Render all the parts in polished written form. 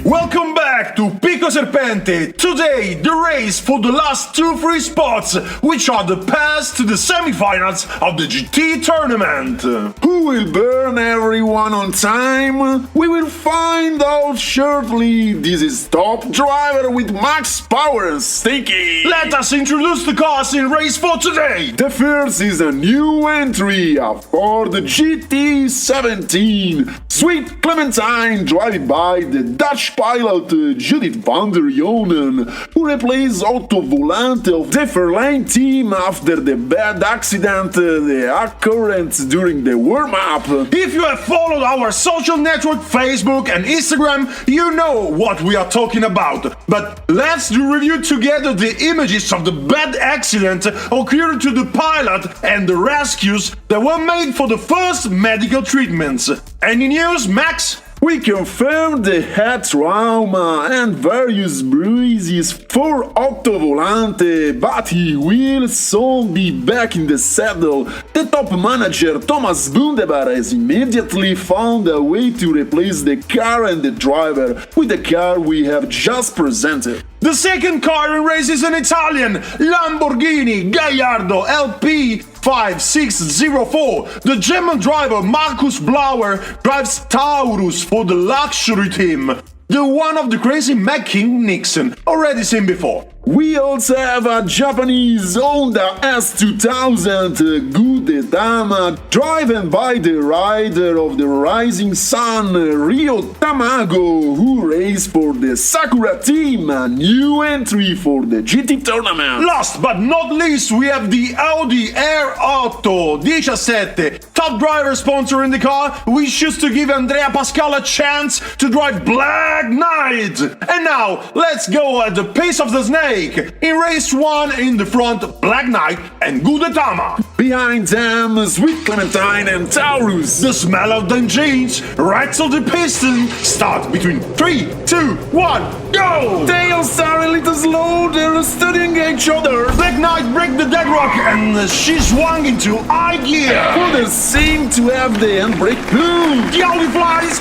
Welcome back to Pico Serpente. Today, the race for the last two free spots, which are the pass to the semifinals of the GT tournament. Who will burn everyone on time? We will find out shortly. This is Top Driver with max power and Stinky. Let us introduce the cars in race for today. The first is a new entry, a Ford GT17. Sweet Clementine, driven by the Dutch pilot Judith van der Jonen, who replaced Otto Volante of the Fairlane team after the bad accident that occurred during the warm-up. If you have followed our social network Facebook and Instagram, you know what we are talking about. But let's review together the images of the bad accident occurred to the pilot and the rescues that were made for the first medical treatments. Any news, Max? We confirmed the head trauma and various bruises for Otto Volante, but he will soon be back in the saddle. The top manager Thomas Bundebar has immediately found a way to replace the car and the driver with the car we have just presented. The second car in race is an Italian Lamborghini Gallardo LP 5604. The German driver Markus Blauer drives Taurus for the luxury team, the one of the crazy King Nixon, already seen before. We also have a Japanese Honda S2000 Gudetama, driven by the rider of the Rising Sun, Ryo Tamago, who raced for the Sakura team, a new entry for the GT tournament. Last but not least, we have the Audi R8 17. Top driver sponsor in the car, we choose to give Andrea Pascal a chance to drive Black Knight. And now, let's go at the pace of the snake. In race 1 in the front, Black Knight and Gudetama. Behind them, Sweet Clementine and Taurus. The smell of the engines, rattle the piston, start between 3, 2, 1, go! Tails are a little slow, they're studying each other. Black Knight break the deadlock and she swung into high gear. Others seem to have the handbrake too. The Audi flies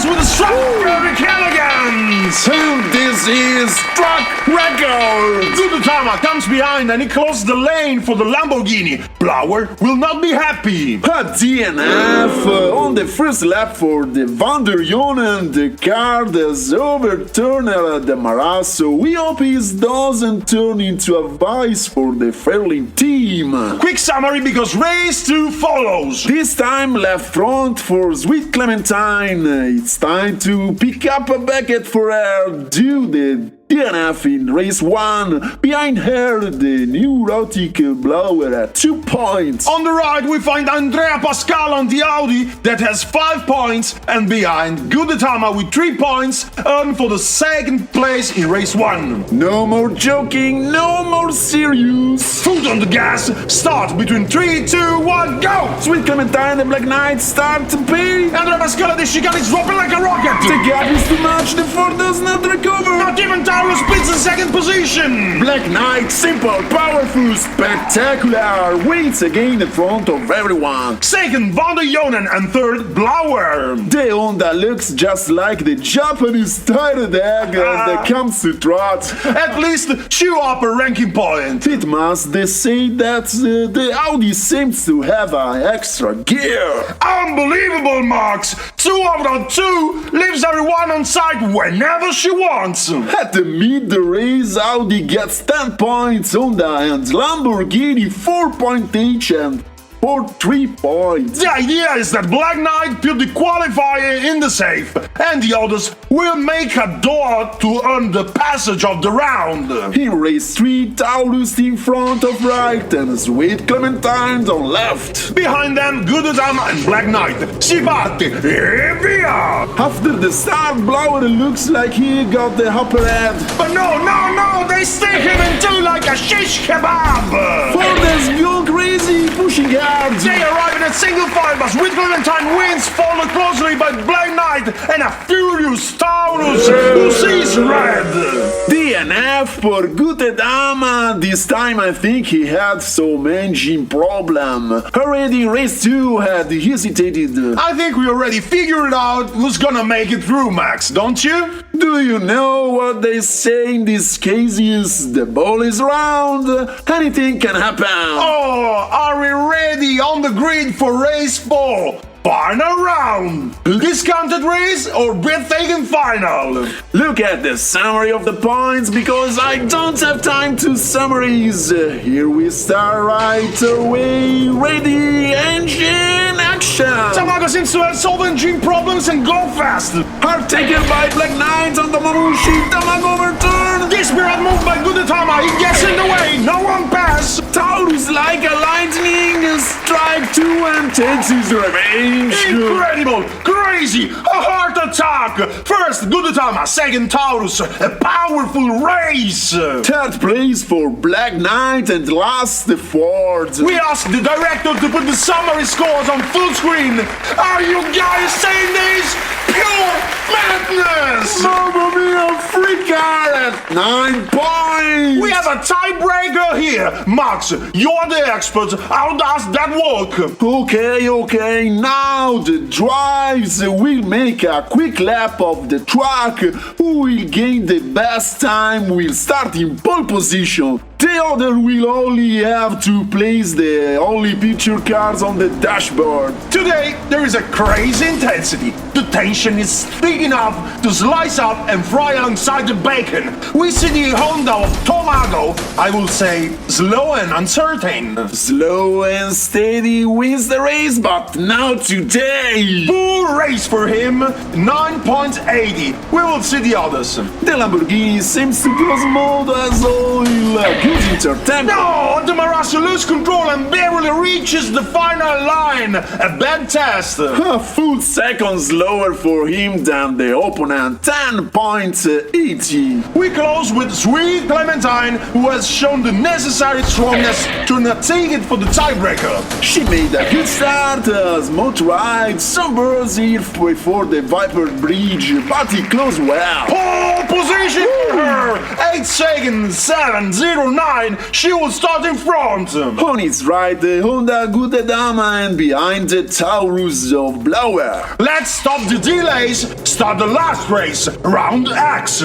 with a stratospheric elegance. And this is track record. Gudetama comes behind and he closes the lane for the Lamborghini. Blauer will not be happy. A DNF on the first lap for the Van der Jonen. The car has overturned the Marasso. We hope it doesn't turn into a vice for the Fairlane team. Quick summary because race 2 follows. This time left front for Sweet Clementine. It's time to pick up a bucket for her due the DNF in race 1. Behind her, the neurotic Blauer at 2 points. On the right, we find Andrea Pascal on the Audi that has 5 points, and behind Gudetama with 3 points, earned for the second place in race 1. No more joking, no more serious. Foot on the gas, start between 3, 2, 1, go! Sweet Clementine and Black Knight start to pay. Andrea Pascal at the chicane is dropping like a rocket. The gap is too much, the Ford does not recover. Not even Taurus splits in second position. Black Knight, simple, powerful, spectacular, wins again in front of everyone. Second, Van der Jonen, and third, Blauer. The Honda looks just like the Japanese tired egg that comes to trot. At least 2 upper ranking points. It must they say that the Audi seems to have an extra gear. Unbelievable, Max! 2 out of 2 leaves everyone on site whenever she wants. At the mid-race, Audi gets 10 points, Honda and Lamborghini 4 points each and for 3 points. The idea is that Black Knight put the qualifier in the safe, and the others will make a door to earn the passage of the round. In race 3, Taurus in front of right and Sweet Clementine on left. Behind them, Gudetama and Black Knight. Si parte, e via! After the start, Blauer looks like he got the upper hand. But no, they stick him in two like a shish kebab! Ford has single file, but Sweet Clementine wins, followed closely by Black Knight and a furious Taurus who sees red. DNF for Gute Dama. This time I think he had some engine problem. Already in race 2 had hesitated. I think we already figured out who's gonna make it through, Max, don't you? Do you know what they say in these cases? The ball is round, anything can happen. Oh, are we ready on the grid for race 4? Final round! Discounted race or breathtaking final? Look at the summary of the points because I don't have time to summaries. Here we start right away. Ready, engine, action! Tamago seems to have solved engine problems and go fast. Are taken by Black Knight on the Mamushi. Tamago overturned. Desperate move by Gudetama, he gets in the way, no one pass. Taurus like a lightning strike 2 and takes his revenge. Incredible, crazy, a heart attack. First Gudetama, second Taurus, a powerful race. Third place for Black Knight and last the fourth. We asked the director to put the summary scores on full screen. Are you guys saying this? Pure madness! Mamma mia, free car at 9 points! We have a tiebreaker here. Max, you're the expert. How does that work? Okay, now the drives will make a quick lap of the track. Who will gain the best time will start in pole position. The other will only have to place the only picture cars on the dashboard. Today, there is a crazy intensity. The tension is thick enough to slice up and fry alongside the bacon. We see the Honda of Tomago, I will say slow and uncertain. Slow and steady wins the race, but not today. Full race for him, 9.80. We will see the others. The Lamborghini seems to close mode as oil. No, the Marasso loses control and barely reaches the final line. A bad test. A full second slower for him than the opponent, 10.80. We close with Sweet Clementine, who has shown the necessary strongness to not take it for the tiebreaker. She made a good start, smooth ride, some birds here before the Viper Bridge, but he closed well. Pole position for her! 8 seconds, 7.09. She will start in front. On his right, the Honda Gute Dama, and behind the Taurus of Blauer. Let's stop the delays, start the last race, round X.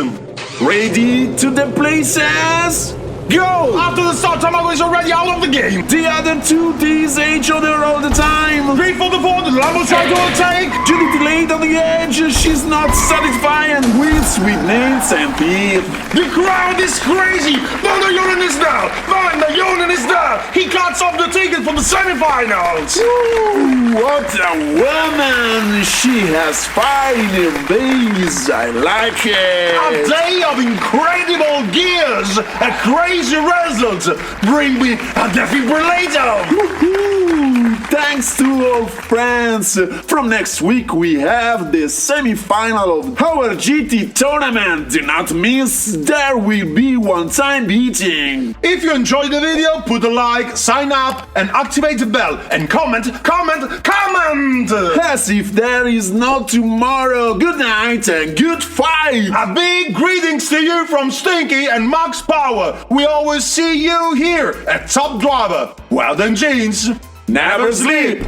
Ready to the places? Go! After the start, Tamago is already out of the game. The other two tease each other all the time. 3 for the 4, the Lambo tries to overtake. Judith laid on the edge, she's not satisfied and wins with Nance and Pete. The crowd is crazy. Van der Jonen is there. Van der Jonen is there. He cuts off the ticket for the semifinals. Ooh, what a woman! She has fire in her veins. I like it. A day of incredible gears. A crazy result. Bring me a defibrillator. Woohoo! Thanks to all friends. From next week we have the semi-final of our GT tournament. Do not miss. There will be one-time beating. If you enjoyed the video, put a like, sign up, and activate the bell. And comment. As if there is no tomorrow. Good night and good fight. A big greetings to you from Stinky and Max Power. We always see you here at Top Driver. Well done, jeans. Never sleep.